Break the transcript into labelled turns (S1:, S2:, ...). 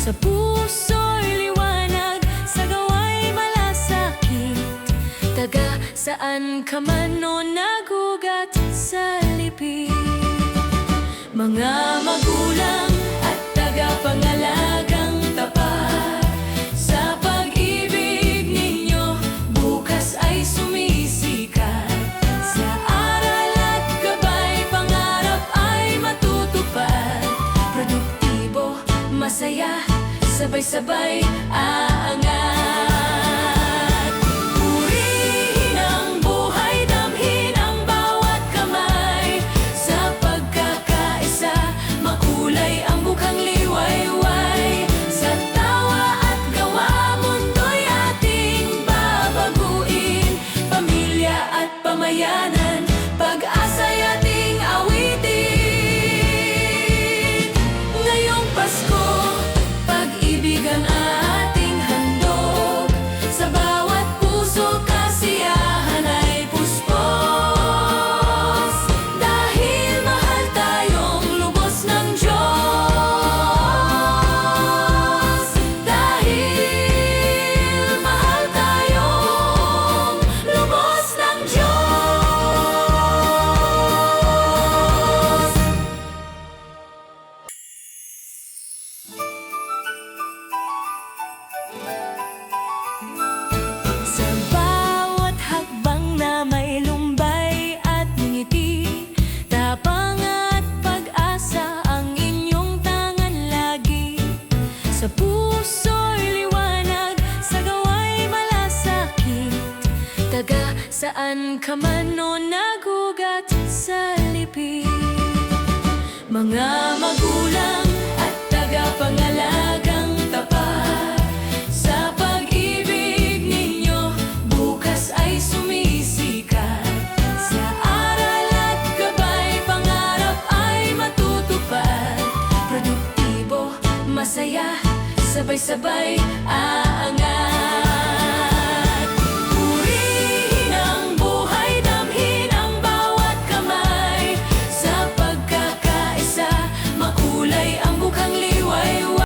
S1: Sa puso'y liwanag, sa gawa'y malasakit. Taga saan ka man o nagugat sa lipi. Mga magulang at tagapangalagang tapat, sa pag-ibig ninyo bukas ay sumisikat. Sa aral at gabay, pangarap ay matutupad. Produktibo, masaya, sabay-sabay aangat. Purihin ang buhay, damhin ang bawat kamay. Sa pagkakaisa, makulay ang mukhang liwayway. Sa tawa at gawa, mundo'y ating babaguin. Pamilya at pamayanan, pag-asa'y ating awitin. Ngayong Pasko, pag-ibig ang ating handog. Sa bawat puso, kasiyahan ay puspos. Dahil mahal tayong lubos ng Diyos. Dahil mahal tayong lubos ng Diyos. Sa bawat hakbang na may lumbay at ngiti, tapang at pag-asa ang inyong tangan lagi. Sa puso'y liwanag, sa gawa'y malasakit. Taga saan ka man o nagugat sa lipi. Mga magulang at tagapangalagang tapat, sa pag-ibig ninyo bukas ay sumisikat. Sa aral at gabay, pangarap ay matutupad. Produktibo, masaya, sabay-sabay